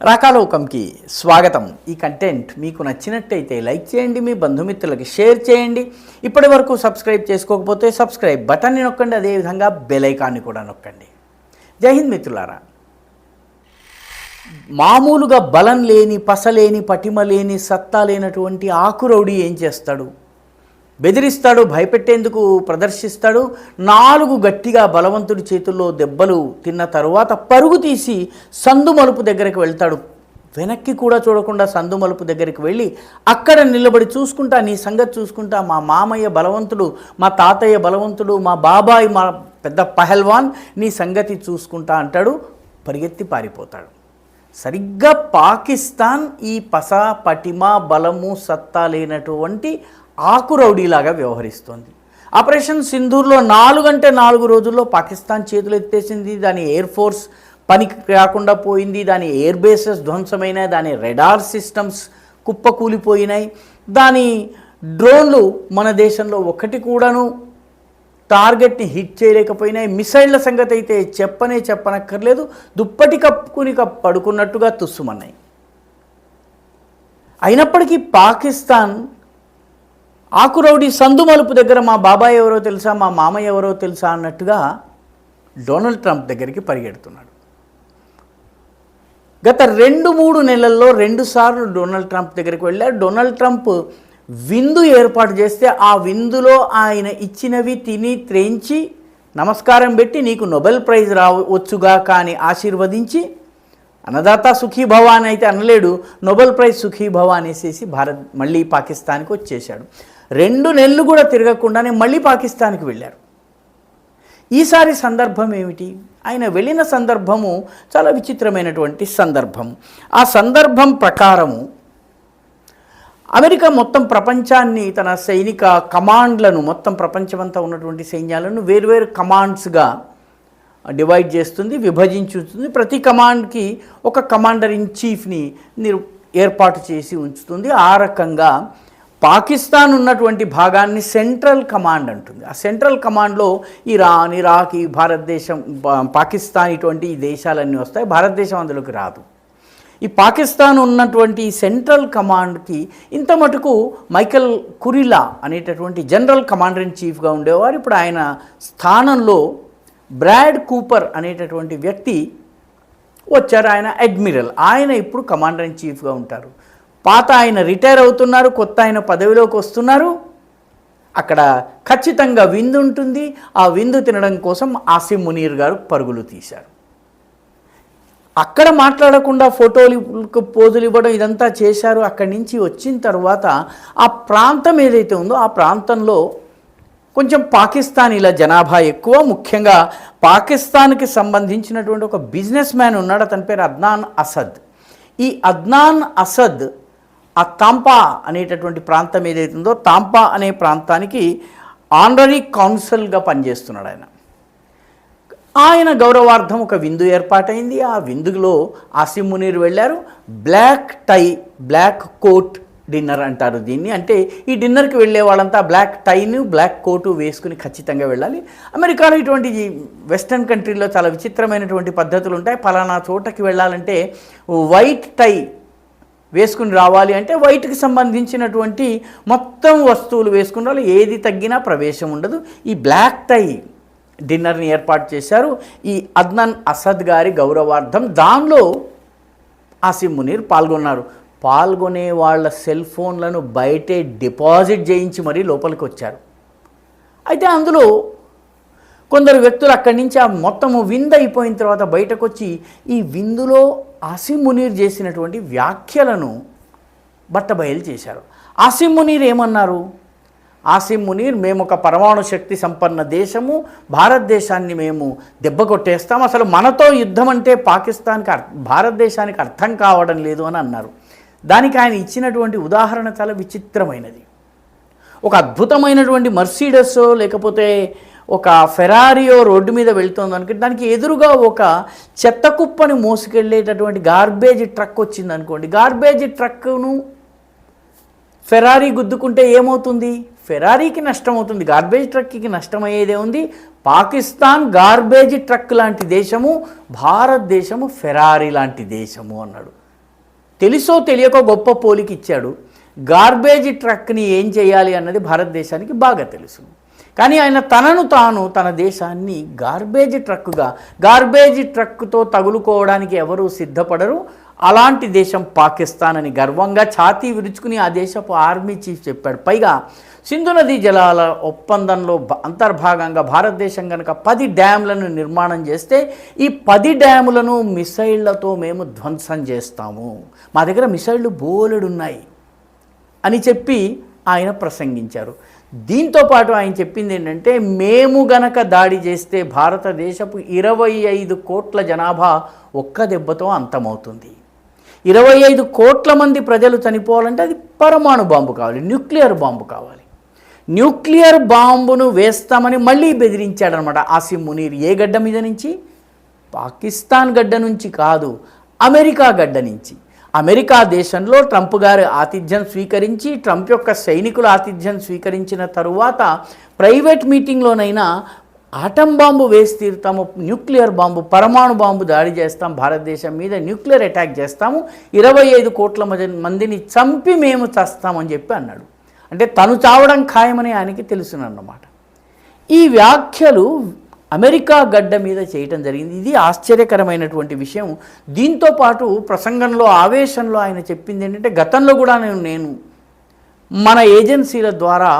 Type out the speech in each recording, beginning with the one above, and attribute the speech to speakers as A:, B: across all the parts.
A: రాకాలోకంకి స్వాగతం. ఈ కంటెంట్ మీకు నచ్చినట్టయితే లైక్ చేయండి, మీ బంధుమిత్రులకి షేర్ చేయండి. ఇప్పటి వరకు సబ్స్క్రైబ్ చేసుకోకపోతే సబ్స్క్రైబ్ బటన్ని నొక్కండి, అదేవిధంగా బెల్ ఐకాన్ని కూడా నొక్కండి. జై హింద్ మిత్రులారా. మామూలుగా బలం లేని, పసలేని, పటిమ లేని, సత్తా లేనటువంటి ఆకురౌడి ఏం చేస్తాడు? బెదిరిస్తాడు, భయపెట్టేందుకు ప్రదర్శిస్తాడు. 4 గట్టిగా బలవంతుడి చేతుల్లో దెబ్బలు తిన్న తరువాత పరుగు తీసి సందు మలుపు దగ్గరికి వెళ్తాడు. వెనక్కి కూడా చూడకుండా సందు మలుపు దగ్గరికి వెళ్ళి అక్కడ నిలబడి చూసుకుంటా, నీ సంగతి చూసుకుంటా, మా మామయ్య బలవంతుడు, మా తాతయ్య బలవంతుడు, మా బాబాయ్ మా పెద్ద పహల్వాన్, నీ సంగతి చూసుకుంటా అంటాడు. పరిగెత్తి పారిపోతాడు. సరిగ్గా పాకిస్తాన్ ఈ పస, పటిమ, బలము, సత్తా లేనటువంటి ఆకురౌడీలాగా వ్యవహరిస్తోంది. ఆపరేషన్ సింధూర్లో 4 రోజుల్లో పాకిస్తాన్ చేతులు ఎత్తేసింది. దాని ఎయిర్ ఫోర్స్ పనికి రాకుండా పోయింది, దాని ఎయిర్ బేసెస్ ధ్వంసమైనాయి, దాని రెడార్ సిస్టమ్స్ కుప్పకూలిపోయినాయి, దాని డ్రోన్లు మన దేశంలో ఒకటి కూడాను టార్గెట్ని హిట్ చేయలేకపోయినాయి. మిసైళ్ల సంగతి అయితే చెప్పనక్కర్లేదు, దుప్పటి కప్పుకుని పడుకున్నట్టుగా తుస్సుమన్నాయి. అయినప్పటికీ పాకిస్తాన్ ఆకురౌడి సందు మలుపు దగ్గర మా బాబాయ్ ఎవరో తెలుసా, మా మామయ్య ఎవరో తెలుసా అన్నట్టుగా డొనాల్డ్ ట్రంప్ దగ్గరికి పరిగెడుతున్నాడు. గత 2-3 నెలల్లో 2 సార్లు డొనాల్డ్ ట్రంప్ దగ్గరికి వెళ్ళారు. డొనాల్డ్ ట్రంప్ విందు ఏర్పాటు చేస్తే ఆ విందులో ఆయన ఇచ్చినవి తిని త్రేంచి నమస్కారం పెట్టి నీకు నోబెల్ ప్రైజ్ రావచ్చుగా కానీ ఆశీర్వదించి, అన్నదాత సుఖీభవ అని అయితే అనలేడు, నోబెల్ ప్రైజ్ సుఖీభవ అనేసేసి మళ్ళీ పాకిస్తాన్కి వచ్చేశాడు. 2 నెలలు కూడా తిరగకుండానే మళ్ళీ పాకిస్తాన్కి వెళ్ళారు. ఈసారి సందర్భం ఏమిటి? ఆయన వెళ్ళిన సందర్భము చాలా విచిత్రమైనటువంటి సందర్భం. ఆ సందర్భం ప్రకారము అమెరికా మొత్తం ప్రపంచాన్ని, తన సైనిక కమాండ్లను, మొత్తం ప్రపంచమంతా ఉన్నటువంటి సైన్యాలను వేరువేరు కమాండ్స్గా డివైడ్ చేస్తుంది, విభజించుతుంది. ప్రతి కమాండ్కి ఒక కమాండర్ ఇన్ చీఫ్ని ఏర్పాటు చేసి ఉంచుతుంది. ఆ రకంగా పాకిస్తాన్ ఉన్నటువంటి భాగాన్ని సెంట్రల్ కమాండ్ అంటుంది. ఆ సెంట్రల్ కమాండ్లో ఇరాన్, ఇరాక్, భారతదేశం, పాకిస్తాన్ ఇటువంటి దేశాలన్నీ వస్తాయి. భారతదేశం అందులోకి రాదు. ఈ పాకిస్తాన్ ఉన్నటువంటి సెంట్రల్ కమాండ్కి ఇంత మటుకు మైకెల్ కురిలా అనేటటువంటి జనరల్ కమాండర్ ఇన్ చీఫ్గా ఉండేవారు. ఇప్పుడు ఆయన స్థానంలో బ్రాడ్ కూపర్ అనేటటువంటి వ్యక్తి వచ్చారు. ఆయన అడ్మిరల్. ఆయన ఇప్పుడు కమాండర్ ఇన్ చీఫ్గా ఉంటారు. పాత ఆయన రిటైర్ అవుతున్నారు, కొత్త ఆయన పదవిలోకి వస్తున్నారు. అక్కడ ఖచ్చితంగా విందు ఉంటుంది. ఆ విందు తినడం కోసం ఆసిం మునీర్ గారు పరుగులు తీశారు. అక్కడ మాట్లాడకుండా ఫోటోలకు పోజులు ఇవ్వడం ఇదంతా చేశారు. అక్కడి నుంచి వచ్చిన తర్వాత ఆ ప్రాంతం ఏదైతే ఉందో ఆ ప్రాంతంలో కొంచెం పాకిస్తానీల జనాభా ఎక్కువ. ముఖ్యంగా పాకిస్తాన్కి సంబంధించినటువంటి ఒక బిజినెస్ మ్యాన్ ఉన్నాడు, అతని పేరు అద్నాన్ అసద్. ఈ అద్నాన్ అసద్ ఆ తాంపా అనేటటువంటి ప్రాంతం ఏదైతే ఉందో తాంపా అనే ప్రాంతానికి ఆనరీ కౌన్సిల్గా పనిచేస్తున్నాడు. ఆయన గౌరవార్థం ఒక విందు ఏర్పాటైంది. ఆ విందులో ఆసిం మునీర్ వెళ్ళారు. బ్లాక్ టై, బ్లాక్ కోట్ డిన్నర్ అంటారు దీన్ని. అంటే ఈ డిన్నర్కి వెళ్ళే వాళ్ళంతా బ్లాక్ టైను, బ్లాక్ కోటు వేసుకుని ఖచ్చితంగా వెళ్ళాలి. అమెరికాలో ఇటువంటి వెస్టర్న్ కంట్రీలో చాలా విచిత్రమైనటువంటి పద్ధతులు ఉంటాయి. పలానా చోటకి వెళ్ళాలంటే వైట్ టై వేసుకుని రావాలి అంటే వైట్కి సంబంధించినటువంటి మొత్తం వస్తువులు వేసుకుని రావాలి, ఏది తగ్గినా ప్రవేశం ఉండదు. ఈ బ్లాక్ టై డిన్నర్ని ఏర్పాటు చేశారు ఈ అద్నాన్ అసద్ గారి గౌరవార్థం. దానిలో ఆసిం మునీర్ పాల్గొన్నారు. పాల్గొనే వాళ్ళ సెల్ ఫోన్లను బయటే డిపాజిట్ చేయించి మరీ లోపలికి వచ్చారు. అయితే అందులో కొందరు వ్యక్తులు అక్కడి నుంచి ఆ మొత్తము విందు అయిపోయిన తర్వాత బయటకు వచ్చి ఈ విందులో ఆసిం మునీర్ చేసినటువంటి వ్యాఖ్యలను బట్టబయలు చేశారు. ఆసిం మునీర్ ఏమన్నారు? ఆసిం మునీర్, మేము ఒక పరమాణు శక్తి సంపన్న దేశము, భారతదేశాన్ని మేము దెబ్బ కొట్టేస్తాం, అసలు మనతో యుద్ధం అంటే పాకిస్తాన్కి, భారతదేశానికి అర్థం కావడం లేదు అని అన్నారు. దానికి ఆయన ఇచ్చినటువంటి ఉదాహరణ చాలా విచిత్రమైనది. ఒక అద్భుతమైనటువంటి మర్సిడెసో లేకపోతే ఒక ఫెరారియో రోడ్డు మీద వెళ్తుంది అనుకుంటే దానికి ఎదురుగా ఒక చెత్త కుప్పని మోసుకెళ్ళేటటువంటి గార్బేజ్ ట్రక్ వచ్చింది అనుకోండి. గార్బేజ్ ట్రక్ను ఫెరారీ గుద్దుకుంటే ఏమవుతుంది? ఫెరారీకి నష్టం అవుతుంది, గార్బేజ్ ట్రక్కి నష్టమయ్యేదే ఉంది. పాకిస్తాన్ గార్బేజ్ ట్రక్ లాంటి దేశము, భారతదేశము ఫెరారీ లాంటి దేశము అన్నాడు. తెలుసో తెలియకో గొప్ప పోలిక ఇచ్చాడు. గార్బేజ్ ట్రక్ని ఏం చేయాలి అన్నది భారతదేశానికి బాగా తెలుసు. కానీ ఆయన తన దేశాన్ని గార్బేజ్ ట్రక్తో తగులుకోవడానికి ఎవరూ సిద్ధపడరు. అలాంటి దేశం పాకిస్తాన్ అని గర్వంగా ఛాతీ విరుచుకుని ఆ దేశపు ఆర్మీ చీఫ్ చెప్పాడు. పైగా సింధు నదీ జలాల ఒప్పందంలో అంతర్భాగంగా భారతదేశం కనుక 10 డ్యామ్లను నిర్మాణం చేస్తే ఈ 10 డ్యాములను మిసైళ్లతో మేము ధ్వంసం చేస్తాము, మా దగ్గర మిసైళ్ళు బోలెడున్నాయి అని చెప్పి ఆయన ప్రసంగించారు. దీంతోపాటు ఆయన చెప్పింది ఏంటంటే, మేము గనక దాడి చేస్తే భారతదేశపు 25 కోట్ల జనాభా ఒక్క దెబ్బతో అంతమవుతుంది. 25 కోట్ల మంది ప్రజలు చనిపోవాలంటే అది పరమాణు బాంబు కావాలి, న్యూక్లియర్ బాంబు కావాలి. న్యూక్లియర్ బాంబును వేస్తామని మళ్ళీ బెదిరించాడనమాట ఆసిం మునీర్. ఏ గడ్డ మీద నుంచి? పాకిస్తాన్ గడ్డ నుంచి కాదు, అమెరికా గడ్డ నుంచి. అమెరికా దేశంలో ట్రంప్ గారు ఆతిథ్యం స్వీకరించి, ట్రంప్ యొక్క సైనికుల ఆతిథ్యం స్వీకరించిన తరువాత ప్రైవేట్ మీటింగ్లోనైనా ఆటం బాంబు వేసి తీరుతాము, న్యూక్లియర్ బాంబు, పరమాణు బాంబు దాడి చేస్తాం, భారతదేశం మీద న్యూక్లియర్ అటాక్ చేస్తాము, 25 కోట్ల మందిని చంపి మేము చస్తామని చెప్పి అన్నాడు. అంటే తను చావడం ఖాయమని ఆయనకి తెలుసునన్నమాట. ఈ వ్యాఖ్యలు అమెరికా గడ్డ మీద చేయటం జరిగింది. ఇది ఆశ్చర్యకరమైనటువంటి విషయం. దీంతోపాటు ప్రసంగంలో ఆవేశంలో ఆయన చెప్పింది ఏంటంటే, గతంలో కూడా నేను మన ఏజెన్సీల ద్వారా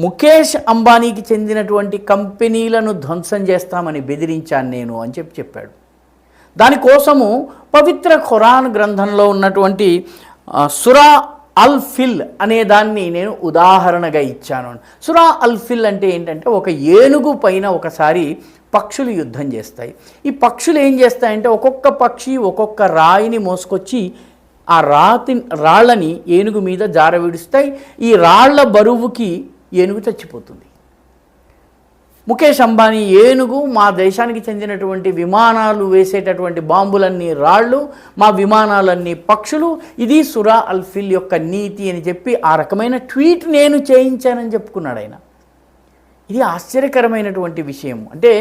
A: ముఖేష్ అంబానీకి చెందినటువంటి కంపెనీలను ధ్వంసం చేస్తామని బెదిరించాను నేను అని చెప్పాడు. దానికోసము పవిత్ర ఖురాన్ గ్రంథంలో ఉన్నటువంటి సురా అల్ ఫిల్ అనే దాన్ని నేను ఉదాహరణగా ఇచ్చాను. సురా అల్ ఫిల్ అంటే ఏంటంటే, ఒక ఏనుగు పైన ఒకసారి పక్షులు యుద్ధం చేస్తాయి. ఈ పక్షులు ఏం చేస్తాయంటే, ఒక్కొక్క పక్షి ఒక్కొక్క రాయిని మోసుకొచ్చి ఆ రాళ్ళని ఏనుగు మీద జారవిడుస్తాయి. ఈ రాళ్ల బరువుకి ఏనుగు చచ్చిపోతుంది. ముఖేష్ అంబానీ ఏనుగు, మా దేశానికి చెందినటువంటి విమానాలు వేసేటటువంటి బాంబులన్నీ రాళ్ళు, మా విమానాలన్నీ పక్షులు, ఇది సురా అల్ ఫిల్ యొక్క నీతి అని చెప్పి ఆ రకమైన ట్వీట్ నేను చేయించానని చెప్పుకున్నాడు ఆయన. ఇది ఆశ్చర్యకరమైనటువంటి విషయం. అంటే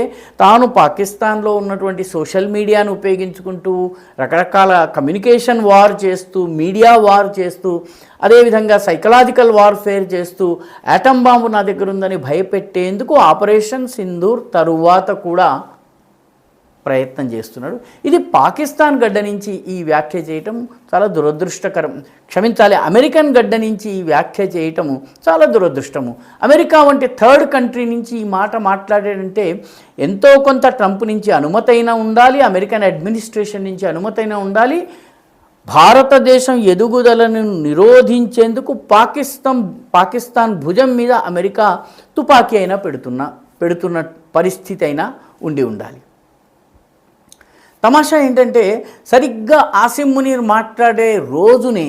A: తాను పాకిస్తాన్లో ఉన్నటువంటి సోషల్ మీడియాను ఉపయోగించుకుంటూ రకరకాల కమ్యూనికేషన్ వార్ చేస్తూ, మీడియా వార్ చేస్తూ, అదేవిధంగా సైకలాజికల్ వార్ఫేర్ చేస్తూ యాటమ్ బాంబు నా దగ్గర ఉందని భయపెట్టేందుకు ఆపరేషన్ సింధూర్ తరువాత కూడా ప్రయత్నం చేస్తున్నాడు. ఇది పాకిస్తాన్ గడ్డ నుంచి ఈ వ్యాఖ్య చేయటం చాలా దురదృష్టకరం. క్షమించాలి, అమెరికన్ గడ్డ నుంచి ఈ వ్యాఖ్య చేయటము చాలా దురదృష్టము. అమెరికా వంటి థర్డ్ కంట్రీ నుంచి ఈ మాట మాట్లాడాడంటే ఎంతో కొంత ట్రంప్ నుంచి అనుమతైనా ఉండాలి, అమెరికన్ అడ్మినిస్ట్రేషన్ నుంచి అనుమతైనా ఉండాలి. భారతదేశం ఎదుగుదలను నిరోధించేందుకు పాకిస్తాన్ భుజం మీద అమెరికా తుపాకీ అయినా పెడుతున్న పరిస్థితి అయినా ఉండాలి. తమాషా ఏంటంటే, సరిగ్గా ఆసిం మునీర్ మాట్లాడే రోజునే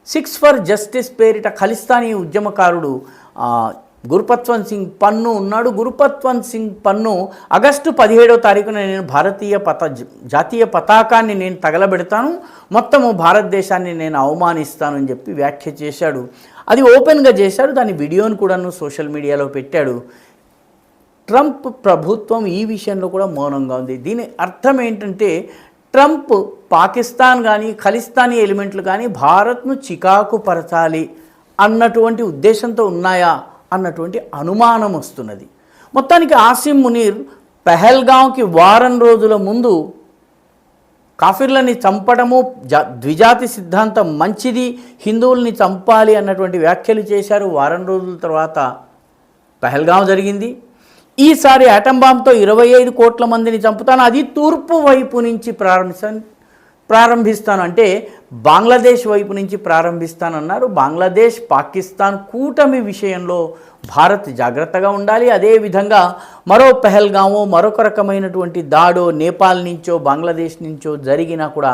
A: 6 ఫర్ జస్టిస్ పేరిట ఖలిస్తానీ ఉద్యమకారుడు గురుపత్వంత్ సింగ్ పన్ను ఉన్నాడు. గురుపత్వంత్ సింగ్ పన్ను ఆగస్టు 17వ తారీఖున నేను జాతీయ పతాకాన్ని నేను తగలబెడతాను, మొత్తము భారతదేశాన్ని నేను అవమానిస్తానని చెప్పి వ్యాఖ్య చేశాడు. అది ఓపెన్గా చేశాడు. దాని వీడియోను కూడాను సోషల్ మీడియాలో పెట్టాడు. ట్రంప్ ప్రభుత్వం ఈ విషయంలో కూడా మౌనంగా ఉంది. దీని అర్థం ఏంటంటే, ట్రంప్ పాకిస్తాన్ కానీ ఖలిస్తానీ ఎలిమెంట్లు కానీ భారత్ను చికాకు పరచాలి అన్నటువంటి ఉద్దేశంతో ఉన్నాయా అన్నటువంటి అనుమానం వస్తున్నది. మొత్తానికి ఆసిం మునీర్ పెహల్గాంకి వారం రోజుల ముందు కాఫిర్లని చంపడము, ద్విజాతి సిద్ధాంతం మంచిది, హిందువుల్ని చంపాలి అన్నటువంటి వ్యాఖ్యలు చేశారు. వారం రోజుల తర్వాత పెహల్గాం జరిగింది. ఈసారి ఆటం బాంబ్తో 25 కోట్ల మందిని చంపుతాను, అది తూర్పు వైపు నుంచి ప్రారంభిస్తాను అంటే బంగ్లాదేశ్ వైపు నుంచి ప్రారంభిస్తానన్నారు. బంగ్లాదేశ్ పాకిస్తాన్ కూటమి విషయంలో భారత్ జాగ్రత్తగా ఉండాలి. అదేవిధంగా మరో పెహల్గామో మరొక రకమైనటువంటి దాడో నేపాల్ నుంచో బంగ్లాదేశ్ నుంచో జరిగినా కూడా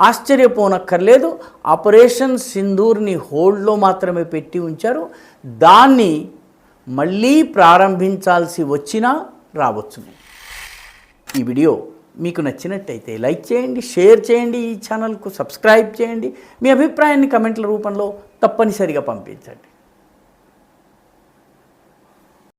A: ఆశ్చర్యపోనక్కర్లేదు. ఆపరేషన్ సింధూర్ని హోల్డ్లో మాత్రమే పెట్టి ఉంచారు. దాన్ని మళ్ళీ ప్రారంభించాల్సి వచ్చినా రావచ్చు. ఈ వీడియో మీకు నచ్చినట్టయితే లైక్ చేయండి, షేర్ చేయండి, ఈ ఛానల్కు సబ్స్క్రైబ్ చేయండి. మీ అభిప్రాయాన్ని కమెంట్ల రూపంలో తప్పనిసరిగా పంపించండి.